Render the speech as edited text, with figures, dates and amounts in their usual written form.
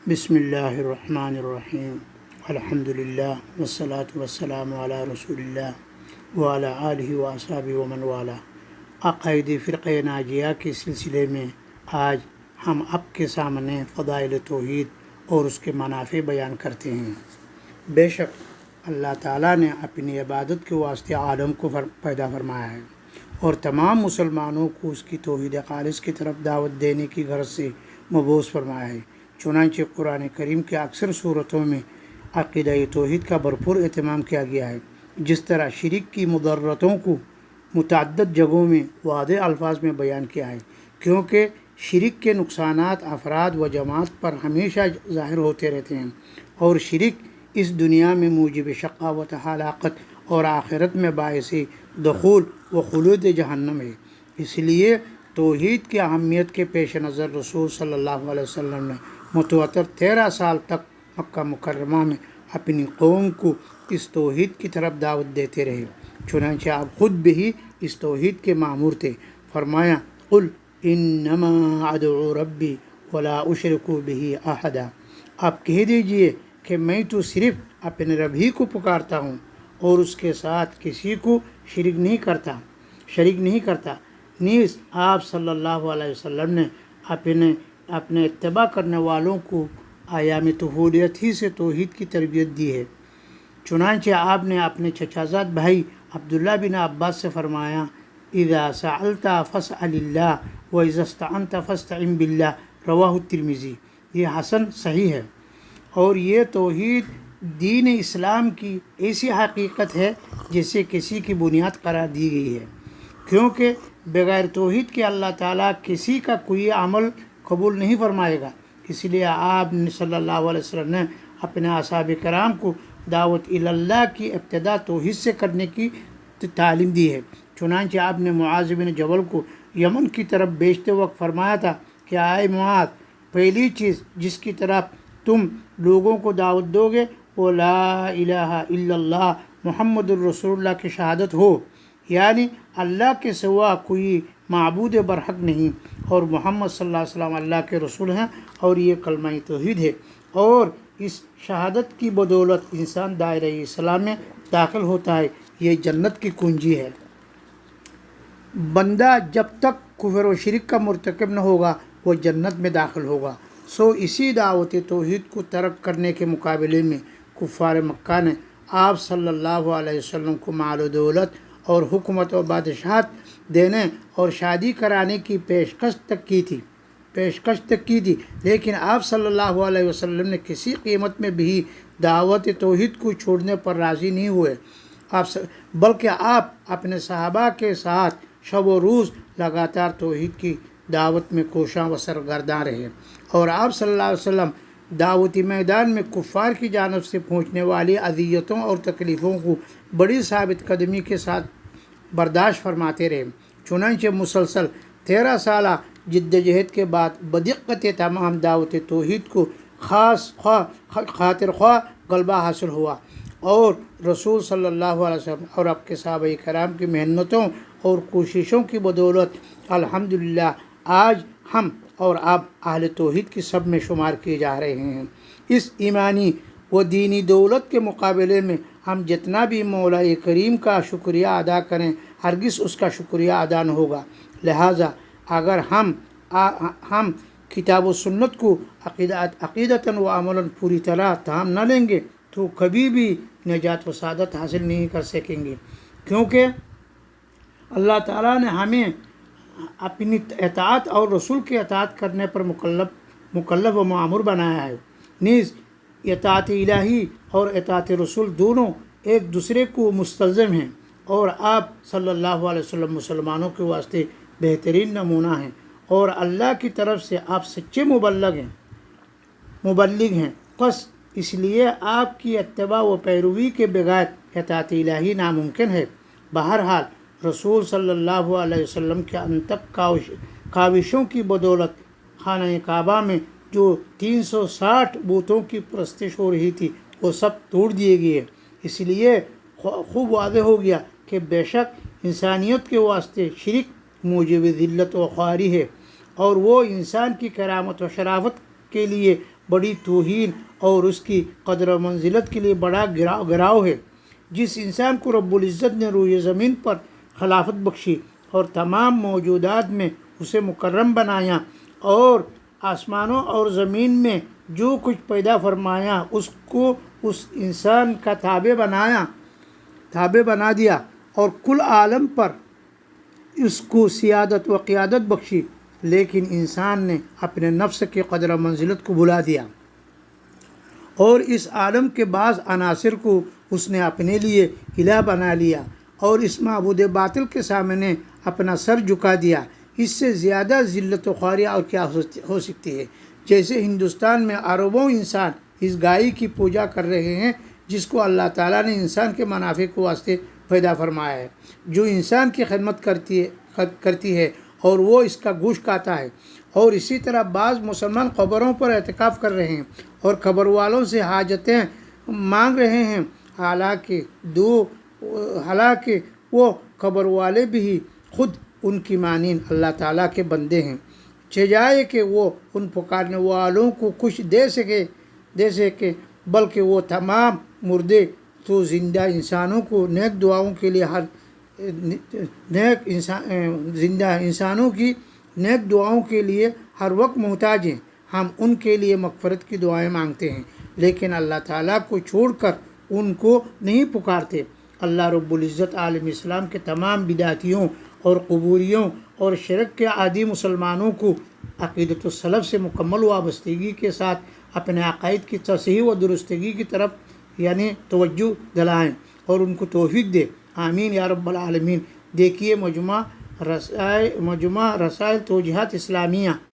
بسم اللہ الرحمن الرحیم الحمدللہ والصلاة والسلام علی رسول اللہ وعلی آلہ واصحابہ ومن والاه۔ عقائد فرقہ ناجیہ کے سلسلے میں آج ہم آپ کے سامنے فضائل توحید اور اس کے منافع بیان کرتے ہیں۔ بے شک اللہ تعالیٰ نے اپنی عبادت کے واسطے عالم کو پیدا فرمایا ہے اور تمام مسلمانوں کو اس کی توحید خالص کی طرف دعوت دینے کی غرض سے مبعوث فرمایا ہے۔ چنانچہ قرآن کریم کے اکثر صورتوں میں عقیدہ توحید کا بھرپور اہتمام کیا گیا ہے۔ جس طرح شرک کی مضرتوں کو متعدد جگہوں میں واضح الفاظ میں بیان کیا ہے، کیونکہ شرک کے نقصانات افراد و جماعت پر ہمیشہ ظاہر ہوتے رہتے ہیں، اور شرک اس دنیا میں موجب شقاوت ہلاکت اور آخرت میں باعث دخول و خلود جہنم ہے۔ اس لیے توحید کی اہمیت کے پیش نظر رسول صلی اللہ علیہ وسلم نے متواتر 13 سال تک مکہ مکرمہ میں اپنی قوم کو اس توحید کی طرف دعوت دیتے رہے۔ چنانچہ آپ خود بھی اس توحید کے مامور تھے۔ فرمایا قل انما ادعو ربی ولا اشرک بہ احدا، آپ کہہ دیجئے کہ میں تو صرف اپنے رب ہی کو پکارتا ہوں اور اس کے ساتھ کسی کو شریک نہیں کرتا۔ نیز آپ صلی اللہ علیہ وسلم نے اپنے اتباع کرنے والوں کو ایام طفولیت ہی سے توحید کی تربیت دی ہے۔ چنانچہ آپ نے اپنے چچا زاد بھائی عبداللہ بن عباس سے فرمایا اذا سألت فاسأل اللہ واذا استعنت فاستعن باللہ، رواہ الترمذی۔ یہ حسن صحیح ہے، اور یہ توحید دین اسلام کی ایسی حقیقت ہے جسے کسی کی بنیاد قرار دی گئی ہے، کیونکہ بغیر توحید کے اللہ تعالیٰ کسی کا کوئی عمل قبول نہیں فرمائے گا۔ اس لیے آپ صلی اللہ علیہ وسلم نے اپنے اصحاب کرام کو دعوت اللہ کی ابتدا توحید سے کرنے کی تعلیم دی ہے۔ چنانچہ آپ نے معاذ بن جبل کو یمن کی طرف بھیجتے وقت فرمایا تھا کہ اے معاذ، پہلی چیز جس کی طرف تم لوگوں کو دعوت دو گے وہ لا الہ الا اللہ محمد الرسول اللہ کی شہادت ہو، یعنی اللہ کے سوا کوئی معبود برحق نہیں اور محمد صلی اللہ علیہ وسلم اللہ کے رسول ہیں، اور یہ کلمہ توحید ہے، اور اس شہادت کی بدولت انسان دائرہ اسلام میں داخل ہوتا ہے۔ یہ جنت کی کنجی ہے۔ بندہ جب تک کفر و شرک کا مرتکب نہ ہوگا وہ جنت میں داخل ہوگا۔ سو اسی دعوت توحید کو ترک کرنے کے مقابلے میں کفار مکہ نے آپ صلی اللہ علیہ وسلم کو مال و دولت اور حکومت و بادشاہت دینے اور شادی کرانے کی پیشکش تک کی تھی، لیکن آپ صلی اللہ علیہ وسلم نے کسی قیمت میں بھی دعوت توحید کو چھوڑنے پر راضی نہیں ہوئے، بلکہ آپ اپنے صحابہ کے ساتھ شب و روز لگاتار توحید کی دعوت میں کوشاں و سرگرداں رہے، اور آپ صلی اللہ علیہ وسلم دعوتی میدان میں کفار کی جانب سے پہنچنے والی اذیتوں اور تکلیفوں کو بڑی ثابت قدمی کے ساتھ برداشت فرماتے رہے۔ چنانچہ مسلسل 13 سالہ جدوجہد کے بعد بدقت تمام دعوت توحید کو خاطر خواہ غلبہ حاصل ہوا، اور رسول صلی اللہ علیہ وسلم اور آپ کے صحابہ کرام کی محنتوں اور کوششوں کی بدولت الحمدللہ آج ہم اور آپ اہل توحید کی سب میں شمار کیے جا رہے ہیں۔ اس ایمانی و دینی دولت کے مقابلے میں ہم جتنا بھی مولا کریم کا شکریہ ادا کریں ہرگز اس کا شکریہ ادا نہ ہوگا۔ لہٰذا اگر ہم کتاب و سنت کو عقیدتاً و عملاً پوری طرح تھام نہ لیں گے تو کبھی بھی نجات و سعادت حاصل نہیں کر سکیں گے، کیونکہ اللہ تعالیٰ نے ہمیں اپنی اطاعت اور رسول کی اطاعت کرنے پر مکلف و مأمور بنایا ہے۔ نیز اطاعت الہی اور اطاعت رسول دونوں ایک دوسرے کو مستلزم ہیں، اور آپ صلی اللہ علیہ وسلم مسلمانوں کے واسطے بہترین نمونہ ہیں، اور اللہ کی طرف سے آپ سچے مبلغ ہیں۔ بس اس لیے آپ کی اتباع و پیروی کے بغیر اطاعت الہی ناممکن ہے۔ بہرحال رسول صلی اللہ علیہ وسلم کے انتک کاوشوں کی بدولت خانہ کعبہ میں جو 360 بتوں کی پرستش ہو رہی تھی وہ سب توڑ دیے گئے۔ اس لیے خوب واضح ہو گیا کہ بے شک انسانیت کے واسطے شرک موجب ذلت و خواری ہے، اور وہ انسان کی کرامت و شرافت کے لیے بڑی توہین اور اس کی قدر و منزلت کے لیے بڑا گراؤ ہے۔ جس انسان کو رب العزت نے روئے زمین پر خلافت بخشی اور تمام موجودات میں اسے مکرم بنایا اور آسمانوں اور زمین میں جو کچھ پیدا فرمایا اس کو اس انسان کا تابع بنا دیا اور کل عالم پر اس کو سیادت و قیادت بخشی، لیکن انسان نے اپنے نفس کی قدر و منزلت کو بھلا دیا اور اس عالم کے بعض عناصر کو اس نے اپنے لیے الہ بنا لیا اور اس معبود باطل کے سامنے اپنا سر جھکا دیا۔ اس سے زیادہ ذلت و خواری اور کیا ہو سکتی ہے؟ جیسے ہندوستان میں اربوں انسان اس گائے کی پوجا کر رہے ہیں جس کو اللہ تعالیٰ نے انسان کے منافع کے واسطے پیدا فرمایا ہے، جو انسان کی خدمت کرتی ہے اور وہ اس کا گوشت کھاتا ہے۔ اور اسی طرح بعض مسلمان قبروں پر اعتکاف کر رہے ہیں اور قبر والوں سے حاجتیں مانگ رہے ہیں، حالانکہ وہ قبر والے بھی خود ان کی مانند اللہ تعالیٰ کے بندے ہیں، چاہے کہ وہ ان پکارنے والوں کو کچھ دے سکے بلکہ وہ تمام مردے تو زندہ انسانوں کو نیک دعاؤں کے لیے ہر وقت محتاج ہیں۔ ہم ان کے لیے مغفرت کی دعائیں مانگتے ہیں لیکن اللہ تعالیٰ کو چھوڑ کر ان کو نہیں پکارتے۔ اللہ رب العزت عالم اسلام کے تمام بدعتیوں اور قبوریوں اور شرک کے عادی مسلمانوں کو عقیدۃ السلف سے مکمل وابستگی کے ساتھ اپنے عقائد کی تصحیح و درستگی کی طرف توجہ دلائیں اور ان کو توفیق دے، آمین یا رب العالمین۔ دیکھیے مجموعہ رسائل توجیہات اسلامیہ